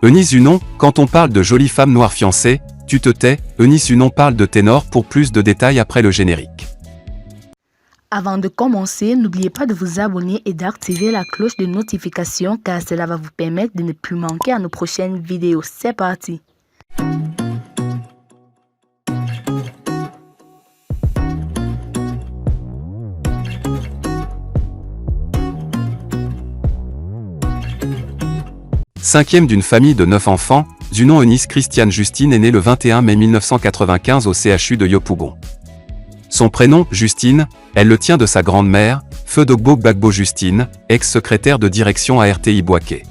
Eunice Unon, quand on parle de jolie femme noire fiancée, tu te tais, Eunice Unon parle de ténor pour plus de détails après le générique. Avant de commencer, n'oubliez pas de vous abonner et d'activer la cloche de notification car cela va vous permettre de ne plus manquer à nos prochaines vidéos. C'est parti! Cinquième d'une famille de 9 enfants, Zunon Eunice Christiane Justine est née le 21 mai 1995 au CHU de Yopougon. Son prénom, Justine, elle le tient de sa grande-mère, Feu Dogbo Gbagbo Justine, ex-secrétaire de direction à RTI Bouaké.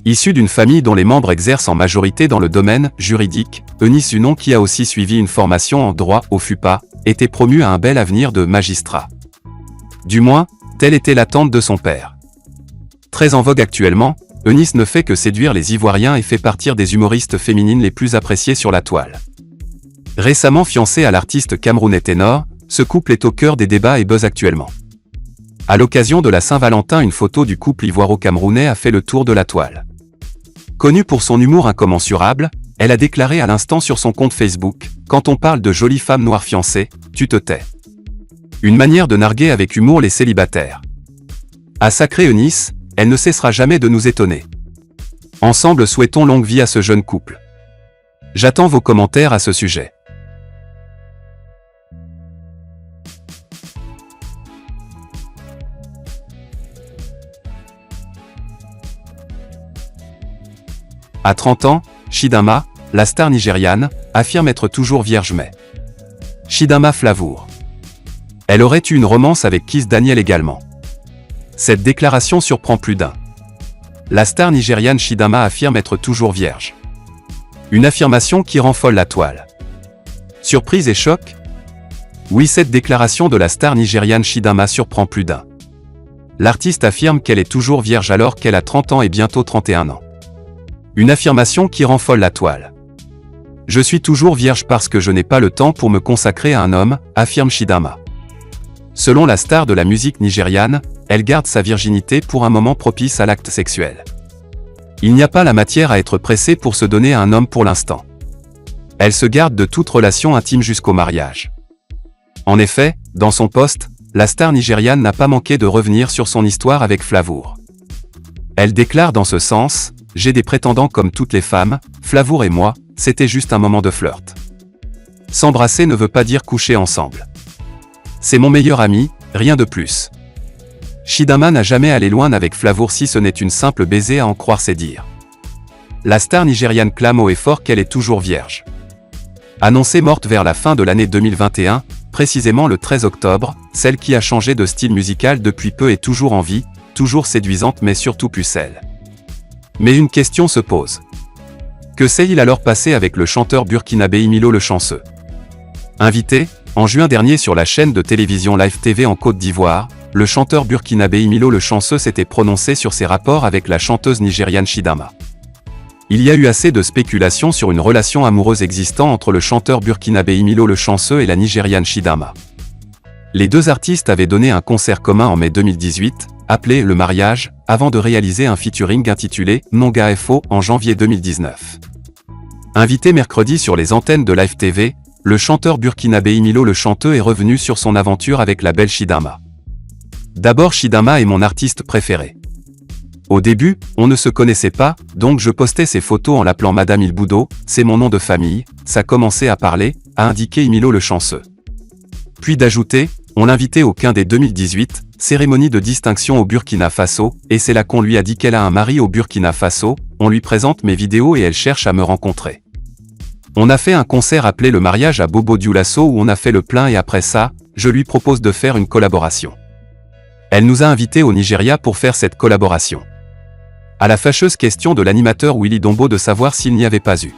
Issue d'une famille dont les membres exercent en majorité dans le domaine juridique, Eunice Unon, qui a aussi suivi une formation en droit au FUPA, était promue à un bel avenir de magistrat. Du moins, telle était l'attente de son père. Très en vogue actuellement, Eunice ne fait que séduire les Ivoiriens et fait partir des humoristes féminines les plus appréciées sur la toile. Récemment fiancée à l'artiste camerounais ténor, ce couple est au cœur des débats et buzz actuellement. À l'occasion de la Saint-Valentin, une photo du couple ivoiro-camerounais a fait le tour de la toile. Connue pour son humour incommensurable, elle a déclaré à l'instant sur son compte Facebook « Quand on parle de jolie femme noire fiancée, tu te tais ». Une manière de narguer avec humour les célibataires. À sacrée Eunice, elle ne cessera jamais de nous étonner. Ensemble, souhaitons longue vie à ce jeune couple. J'attends vos commentaires à ce sujet. À 30 ans, Chidinma, la star nigériane, affirme être toujours vierge mais. Chidinma Flavour. Elle aurait eu une romance avec Kiss Daniel également. Cette déclaration surprend plus d'un. La star nigériane Chidinma affirme être toujours vierge. Une affirmation qui rend folle la toile. Surprise et choc? Oui, cette déclaration de la star nigériane Chidinma surprend plus d'un. L'artiste affirme qu'elle est toujours vierge alors qu'elle a 30 ans et bientôt 31 ans. Une affirmation qui rend folle la toile. Je suis toujours vierge parce que je n'ai pas le temps pour me consacrer à un homme, affirme Chidinma. Selon la star de la musique nigériane, elle garde sa virginité pour un moment propice à l'acte sexuel. Il n'y a pas la matière à être pressée pour se donner à un homme pour l'instant. Elle se garde de toute relation intime jusqu'au mariage. En effet, dans son post, la star nigériane n'a pas manqué de revenir sur son histoire avec Flavour. Elle déclare dans ce sens « J'ai des prétendants comme toutes les femmes, Flavour et moi, c'était juste un moment de flirt. S'embrasser ne veut pas dire coucher ensemble. C'est mon meilleur ami, rien de plus. Chidinma n'a jamais allé loin avec Flavour si ce n'est une simple baiser à en croire ses dires. La star nigériane clame haut et fort qu'elle est toujours vierge. Annoncée morte vers la fin de l'année 2021, précisément le 13 octobre, celle qui a changé de style musical depuis peu est toujours en vie, toujours séduisante mais surtout pucelle. Mais une question se pose. Que s'est-il alors passé avec le chanteur burkinabé Imilo le Chanceux? Invité, en juin dernier sur la chaîne de télévision Live TV en Côte d'Ivoire, le chanteur burkinabé Imilo le Chanceux s'était prononcé sur ses rapports avec la chanteuse nigériane Chidinma. Il y a eu assez de spéculations sur une relation amoureuse existant entre le chanteur burkinabé Imilo le Chanceux et la nigériane Chidinma. Les deux artistes avaient donné un concert commun en mai 2018, appelé Le Mariage, avant de réaliser un featuring intitulé Nonga FO en janvier 2019. Invité mercredi sur les antennes de Live TV, le chanteur burkinabé Imilo le Chanteux est revenu sur son aventure avec la belle Chidinma. D'abord, Chidinma est mon artiste préféré. Au début, on ne se connaissait pas, donc je postais ses photos en l'appelant Madame Ilboudo, c'est mon nom de famille, ça commençait à parler, a indiqué Imilo le Chanceux. Puis d'ajouter, on l'invitait au Quindé 2018, cérémonie de distinction au Burkina Faso, et c'est là qu'on lui a dit qu'elle a un mari au Burkina Faso, on lui présente mes vidéos et elle cherche à me rencontrer. On a fait un concert appelé Le Mariage à Bobo Dioulasso où on a fait le plein et après ça, je lui propose de faire une collaboration. Elle nous a invités au Nigeria pour faire cette collaboration. À la fâcheuse question de l'animateur Willy Dombo de savoir s'il n'y avait pas eu